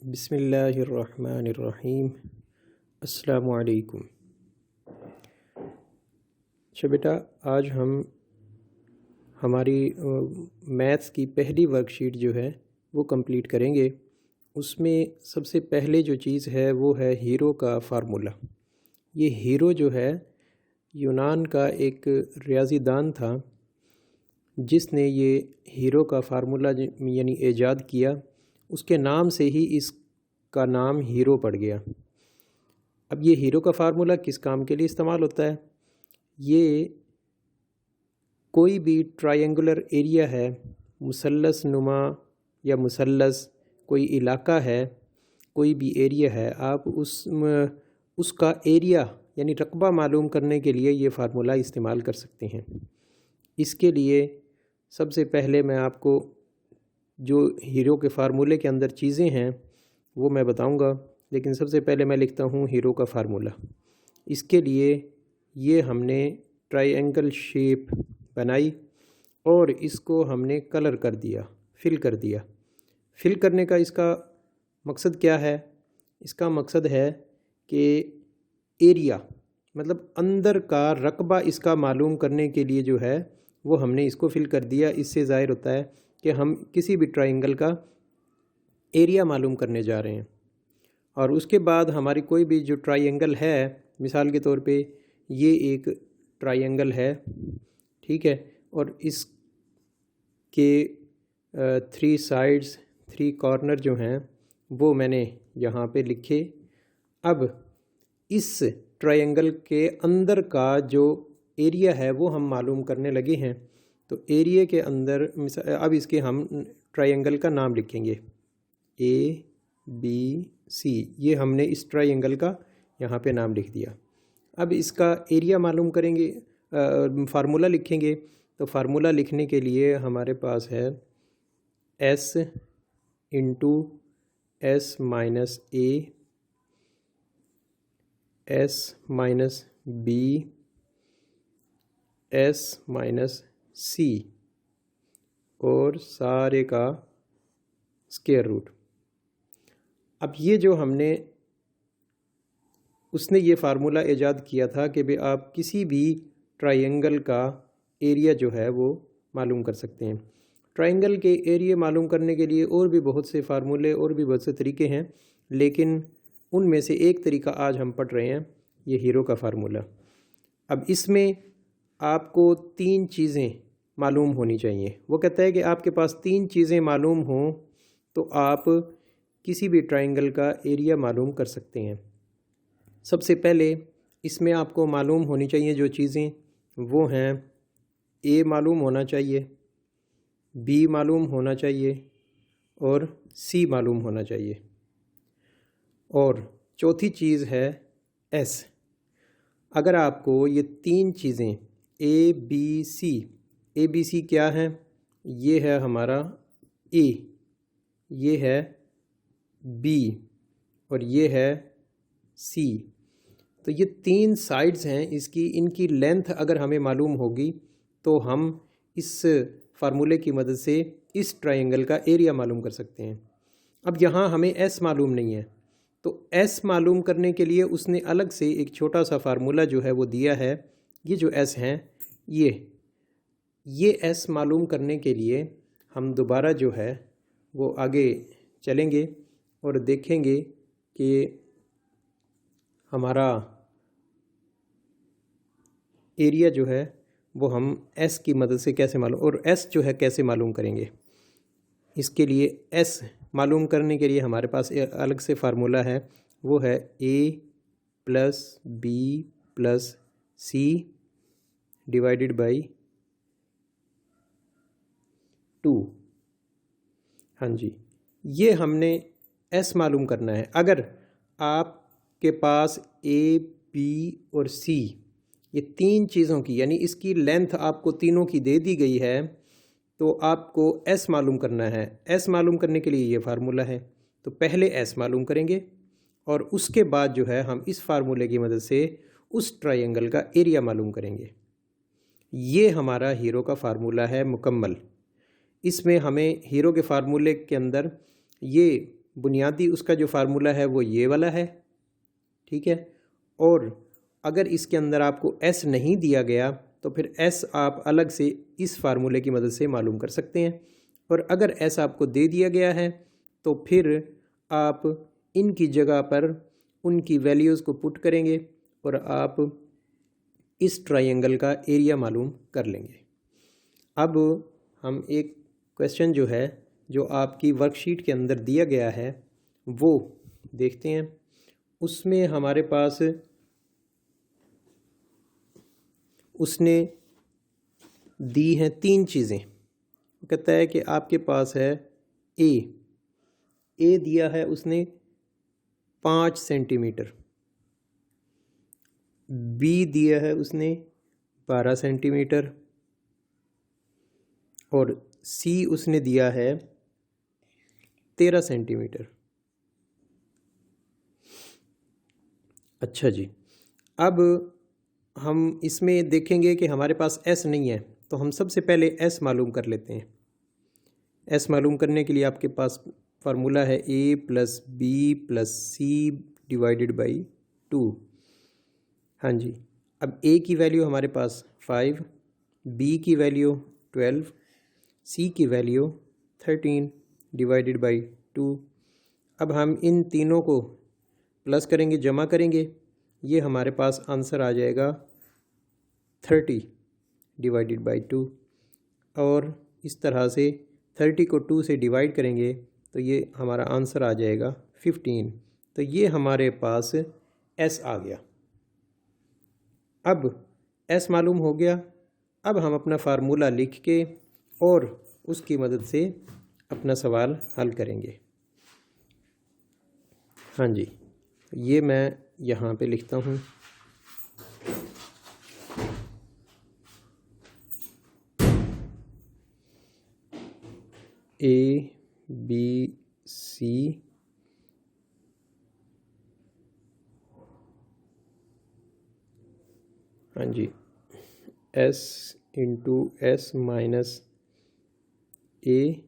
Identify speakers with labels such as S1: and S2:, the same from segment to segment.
S1: बिस्मिल्लाहिर्रहमानिर्रहीम। अस्सलामु अलैकुम। अच्छा बेटा, आज हम हमारी मैथ्स की पहली वर्कशीट जो है वो कंप्लीट करेंगे। उसमें सबसे पहले जो चीज़ है वो है हीरो का फ़ार्मूला। ये हीरो जो है यूनान का एक रियाज़ीदान था जिसने ये हीरो का फ़ार्मूला यानी ईजाद किया। उसके नाम से ही इसका नाम हीरो पड़ गया। अब ये हीरो का फ़ार्मूला किस काम के लिए इस्तेमाल होता है? ये कोई भी ट्रायंगुलर एरिया है, मुसल्लस नुमा या मुसल्लस कोई इलाका है, कोई भी एरिया है, आप उसका एरिया यानी रकबा मालूम करने के लिए ये फ़ार्मूला इस्तेमाल कर सकते हैं। इसके लिए सबसे पहले मैं आपको जो हीरो के फ़ार्मूले के अंदर चीज़ें हैं वो मैं बताऊंगा, लेकिन सबसे पहले मैं लिखता हूँ हीरो का फ़ार्मूला। इसके लिए ये हमने ट्रायंगल शेप बनाई और इसको हमने कलर कर दिया, फिल कर दिया। फिल करने का इसका मकसद क्या है? इसका मकसद है कि एरिया मतलब अंदर का रकबा इसका मालूम करने के लिए जो है वो हमने इसको फिल कर दिया। इससे ज़ाहिर होता है कि हम किसी भी ट्रायंगल का एरिया मालूम करने जा रहे हैं। और उसके बाद हमारी कोई भी जो ट्रायंगल है, मिसाल के तौर पे ये एक ट्रायंगल है, ठीक है, और इसके 3 साइड्स 3 कॉर्नर जो हैं वो मैंने यहाँ पे लिखे। अब इस ट्रायंगल के अंदर का जो एरिया है वो हम मालूम करने लगे हैं। तो एरिया के अंदर अब इसके हम ट्रायंगल का नाम लिखेंगे ABC। ये हमने इस ट्रायंगल का यहाँ पे नाम लिख दिया। अब इसका एरिया मालूम करेंगे, फार्मूला लिखेंगे। तो फार्मूला लिखने के लिए हमारे पास है S into S minus A, S minus B, S minus C और सारे का स्क्वायर रूट। अब ये जो हमने उसने ये फार्मूला ईजाद किया था कि भाई आप किसी भी ट्रायंगल का एरिया जो है वो मालूम कर सकते हैं। ट्रायंगल के एरिया मालूम करने के लिए और भी बहुत से फार्मूले और भी बहुत से तरीके हैं, लेकिन उनमें से एक तरीका आज हम पढ़ रहे हैं, ये हीरो का फार्मूला। अब इसमें आपको 3 चीज़ें मालूम होनी चाहिए। वो कहता है कि आपके पास 3 चीज़ें मालूम हों तो आप किसी भी ट्रायंगल का एरिया मालूम कर सकते हैं। सबसे पहले इसमें आपको मालूम होनी चाहिए जो चीज़ें, वो हैं A मालूम होना चाहिए, B मालूम होना चाहिए और C मालूम होना चाहिए। और चौथी चीज़ है S। अगर आपको ये 3 चीज़ें A B C क्या है? ये है हमारा A, ये है B और ये है C। तो ये 3 साइड्स हैं इसकी, इनकी लेंथ अगर हमें मालूम होगी तो हम इस फार्मूले की मदद से इस ट्रायंगल का एरिया मालूम कर सकते हैं। अब यहाँ हमें S मालूम नहीं है, तो S मालूम करने के लिए उसने अलग से एक छोटा सा फार्मूला जो है वो दिया है। ये जो S हैं ये S मालूम करने के लिए हम दोबारा जो है वो आगे चलेंगे और देखेंगे कि हमारा एरिया जो है वो हम S की मदद से कैसे मालूम, और S जो है कैसे मालूम करेंगे। इसके लिए S मालूम करने के लिए हमारे पास अलग से फार्मूला है, वो है A plus B plus C divided by 2। हाँ जी, ये हमने S मालूम करना है। अगर आपके पास A B और C ये 3 चीज़ों की यानी इसकी लेंथ आपको तीनों की दे दी गई है तो आपको S मालूम करना है। S मालूम करने के लिए ये फार्मूला है, तो पहले S मालूम करेंगे और उसके बाद जो है हम इस फार्मूले की मदद से उस ट्रायंगल का एरिया मालूम करेंगे। ये हमारा हीरो का फार्मूला है मुकम्मल। इसमें हमें हीरो के फार्मूले के अंदर ये बुनियादी उसका जो फार्मूला है वो ये वाला है, ठीक है। और अगर इसके अंदर आपको एस नहीं दिया गया तो फिर एस आप अलग से इस फार्मूले की मदद से मालूम कर सकते हैं। और अगर एस आपको दे दिया गया है तो फिर आप इनकी जगह पर उनकी वैल्यूज़ को पुट करेंगे और आप इस ट्रायंगल का एरिया मालूम कर लेंगे। अब हम एक क्वेश्चन जो है जो आपकी वर्कशीट के अंदर दिया गया है वो देखते हैं। उसमें हमारे पास उसने दी हैं 3 चीज़ें। कहता है कि आपके पास है ए दिया है उसने 5 सेंटीमीटर, बी दिया है उसने 12 सेंटीमीटर और सी उसने दिया है 13 सेंटीमीटर। अच्छा जी, अब हम इसमें देखेंगे कि हमारे पास एस नहीं है, तो हम सबसे पहले एस मालूम कर लेते हैं। एस मालूम करने के लिए आपके पास फार्मूला है A plus B plus C divided by 2। हाँ जी, अब ए की वैल्यू हमारे पास 5, बी की वैल्यू 12, सी की वैल्यू 13 डिवाइडेड बाई 2। अब हम इन तीनों को प्लस करेंगे, जमा करेंगे, ये हमारे पास आंसर आ जाएगा 30 डिवाइडेड बाई 2। और इस तरह से 30 को 2 से डिवाइड करेंगे तो ये हमारा आंसर आ जाएगा 15। तो ये हमारे पास एस आ गया। अब एस मालूम हो गया। अब हम अपना फार्मूला लिख के और उसकी मदद से अपना सवाल हल करेंगे। हाँ जी, ये मैं यहाँ पे लिखता हूँ। ए बी सी हाँ जी, S into S minus A,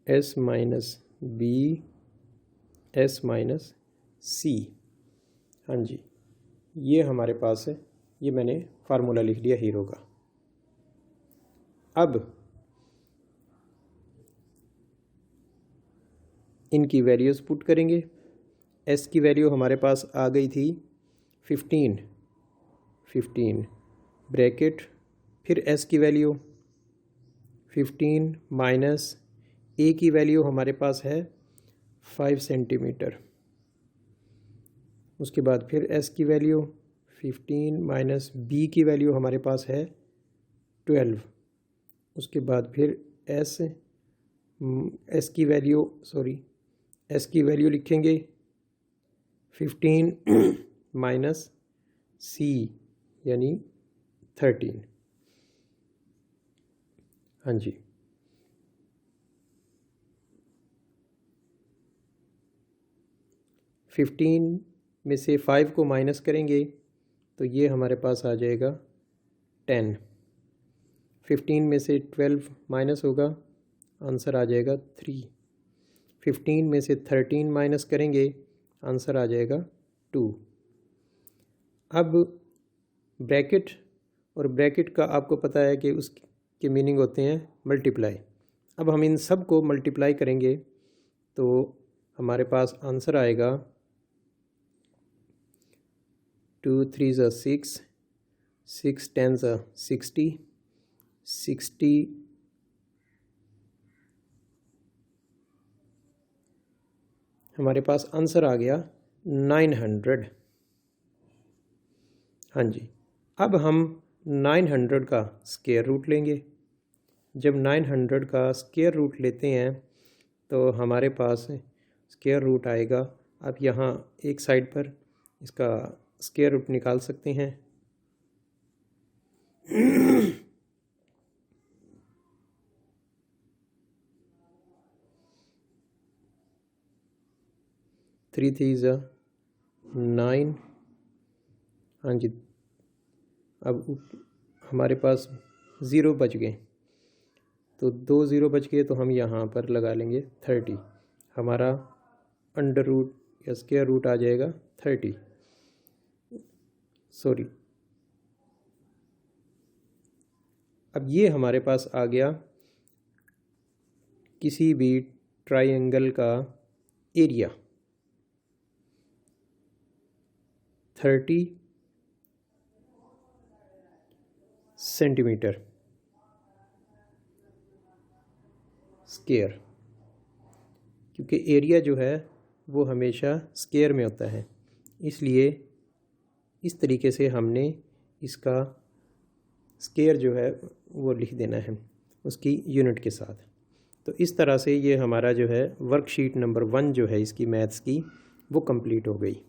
S1: S minus B, S minus C. हाँ जी, ये हमारे पास है, ये मैंने फार्मूला लिख लिया हीरो का। अब इनकी वैल्यूज़ पुट करेंगे। एस की वैल्यू हमारे पास आ गई थी 15 ब्रैकेट, फिर एस की वैल्यू 15 माइनस ए की वैल्यू हमारे पास है 5 सेंटीमीटर। उसके बाद फिर एस की वैल्यू 15 माइनस बी की वैल्यू हमारे पास है 12। उसके बाद फिर एस की वैल्यू लिखेंगे 15 माइनस सी यानी 13। हाँ जी, फिफ्टीन में से 5 को माइनस करेंगे तो ये हमारे पास आ जाएगा 10। 15 में से 12 माइनस होगा, आंसर आ जाएगा 3। 15 में से 13 माइनस करेंगे, आंसर आ जाएगा 2। अब ब्रैकेट, और ब्रैकेट का आपको पता है कि उसके मीनिंग होते हैं मल्टीप्लाई। अब हम इन सब को मल्टीप्लाई करेंगे तो हमारे पास आंसर आएगा 2 3 ज़ा 6, 6 10 ज़ा 60, 60 हमारे पास आंसर आ गया 900। हाँ जी, अब हम 900 का स्क्वायर रूट लेंगे। जब 900 का स्क्वायर रूट लेते हैं तो हमारे पास स्क्वायर रूट आएगा। आप यहाँ एक साइड पर इसका स्क्वायर रूट निकाल सकते हैं। थ्री 3 ज़ा 9। हाँ जी, अब हमारे पास 0 बच गए, तो 2 0 बच गए तो हम यहाँ पर लगा लेंगे 30। हमारा अंडर रूट या स्क्वायर रूट आ जाएगा 30। सॉरी, अब ये हमारे पास आ गया किसी भी ट्रायंगल का एरिया 30 सेंटीमीटर स्क्वायर, क्योंकि एरिया जो है वो हमेशा स्क्वायर में होता है, इसलिए इस तरीके से हमने इसका स्क्वायर जो है वो लिख देना है उसकी यूनिट के साथ। तो इस तरह से ये हमारा जो है वर्कशीट नंबर 1 जो है इसकी मैथ्स की वो कंप्लीट हो गई।